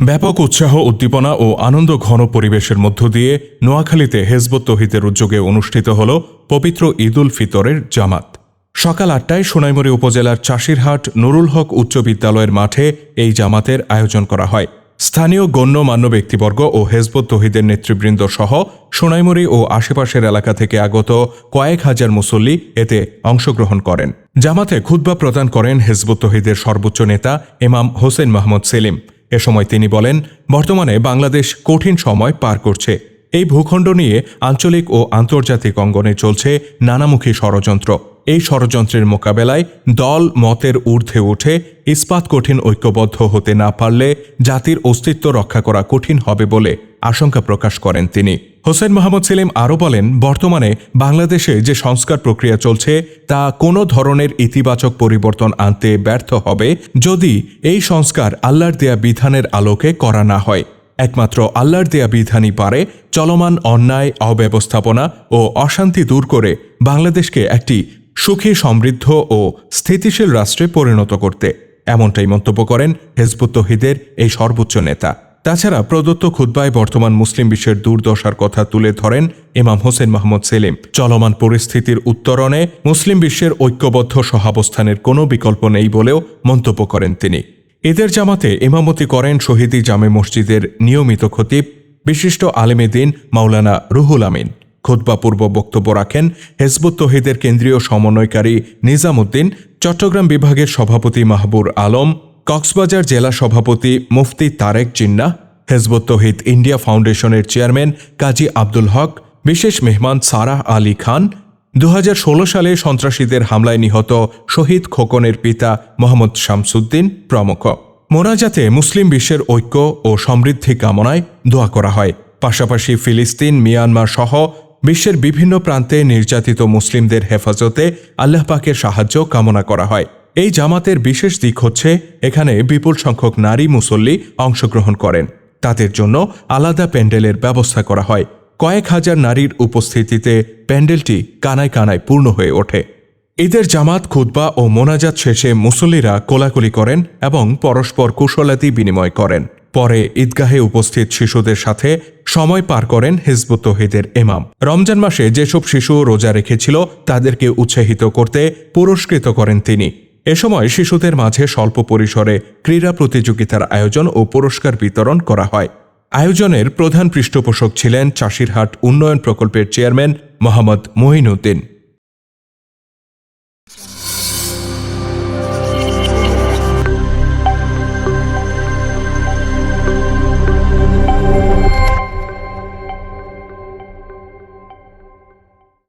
ব্যাপক উৎসাহ উদ্দীপনা ও আনন্দ ঘন পরিবেশের মধ্য দিয়ে নোয়াখালীতে হেজবুত তৌহিদের উদ্যোগে অনুষ্ঠিত হল পবিত্র ঈদ উল ফিতরের জামাত। সকাল ৮টায় সোনাইমুড়ি উপজেলার চাষিরহাট নুরুল হক উচ্চ বিদ্যালয়ের মাঠে এই জামাতের আয়োজন করা হয়। স্থানীয় গণ্যমান্য ব্যক্তিবর্গ ও হেজবুত তৌহিদের নেতৃবৃন্দ সহ সোনাইমুড়ি ও আশেপাশের এলাকা থেকে আগত কয়েক হাজার মুসল্লি এতে অংশগ্রহণ করেন। জামাতে খুতবা প্রদান করেন হেজবুত তৌহিদের সর্বোচ্চ নেতা ইমাম হোসেন মাহমুদ সেলিম। এ সময় তিনি বলেন, বর্তমানে বাংলাদেশ কঠিন সময় পার করছে। এই ভূখণ্ড নিয়ে আঞ্চলিক ও আন্তর্জাতিক অঙ্গনে চলছে নানামুখী ষড়যন্ত্র। এই ষড়যন্ত্রের মোকাবেলায় দল মতের ঊর্ধ্বে উঠে ইস্পাত কঠিন ঐক্যবদ্ধ হতে না পারলে জাতির অস্তিত্ব রক্ষা করা কঠিন হবে বলে আশঙ্কা প্রকাশ করেন তিনি। হোসেন মাহমুদ সেলিম আরও বলেন, বর্তমানে বাংলাদেশে যে সংস্কার প্রক্রিয়া চলছে তা কোনো ধরনের ইতিবাচক পরিবর্তন আনতে ব্যর্থ হবে যদি এই সংস্কার আল্লাহর দেয়া বিধানের আলোকে করা না হয়। একমাত্র আল্লাহর দেয়া বিধানই পারে চলমান অন্যায়, অব্যবস্থাপনা ও অশান্তি দূর করে বাংলাদেশকে একটি সুখী, সমৃদ্ধ ও স্থিতিশীল রাষ্ট্রে পরিণত করতে। এমনটাই মন্তব্য করেন হেজবুত তৌহিদের এই সর্বোচ্চ নেতা। তাছাড়া প্রদত্ত খুতবায় বর্তমান মুসলিম বিশ্বের দুর্দশার কথা তুলে ধরেন ইমাম হোসেন মাহমুদ সেলিম। চলমান পরিস্থিতির উত্তরণে মুসলিম বিশ্বের ঐক্যবদ্ধ সহাবস্থানের কোনো বিকল্প নেই বলেও মন্তব্য করেন তিনি। ঈদের জামাতে ইমামতি করেন শহীদি জামে মসজিদের নিয়মিত খতিব বিশিষ্ট আলেমে দ্বীন মাওলানা রুহুল আমিন। খুতবা পূর্ব বক্তব্য রাখেন হেজবুত তৌহিদের কেন্দ্রীয় সমন্বয়কারী নিজাম উদ্দিন, চট্টগ্রাম বিভাগের সভাপতি মাহবুর আলম, কক্সবাজার জেলা সভাপতি মুফতি তারেক জিন্নাহ, হেজবুত তৌহিদ ইন্ডিয়া ফাউন্ডেশনের চেয়ারম্যান কাজী আব্দুল হক, বিশেষ মেহমান সারাহ আলী খান, 2016 সালে সন্ত্রাসীদের হামলায় নিহত শহীদ খোকনের পিতা মোহাম্মদ শামসুদ্দিন প্রমুখ। মোনাজাতে মুসলিম বিশ্বের ঐক্য ও সমৃদ্ধি কামনায় দোয়া করা হয়। পাশাপাশি ফিলিস্তিন, মিয়ানমার সহ বিশ্বের বিভিন্ন প্রান্তে নির্যাতিত মুসলিমদের হেফাজতে আল্লাহ পাকের সাহায্য কামনা করা হয়। এই জামাতের বিশেষ দিক হচ্ছে এখানে বিপুল সংখ্যক নারী মুসল্লি অংশগ্রহণ করেন। তাদের জন্য আলাদা প্যান্ডেলের ব্যবস্থা করা হয়। কয়েক হাজার নারীর উপস্থিতিতে প্যান্ডেলটি কানায় কানায় পূর্ণ হয়ে ওঠে। ঈদের জামাত, খুতবা ও মোনাজাত শেষে মুসল্লিরা কোলাকুলি করেন এবং পরস্পর কুশলাদি বিনিময় করেন। পরে ঈদগাহে উপস্থিত শিশুদের সাথে সময় পার করেন হেজবুত তৌহিদের ইমাম। রমজান মাসে যেসব শিশু রোজা রেখেছিল তাদেরকে উৎসাহিত করতে পুরস্কৃত করেন তিনি। এ সময় শিশুদের মাঝে স্বল্প পরিসরে ক্রীড়া প্রতিযোগিতার আয়োজন ও পুরস্কার বিতরণ করা হয়। আয়োজনের প্রধান পৃষ্ঠপোষক ছিলেন চাষিরহাট উন্নয়ন প্রকল্পের চেয়ারম্যান মোহাম্মদ মঈনুদ্দিন।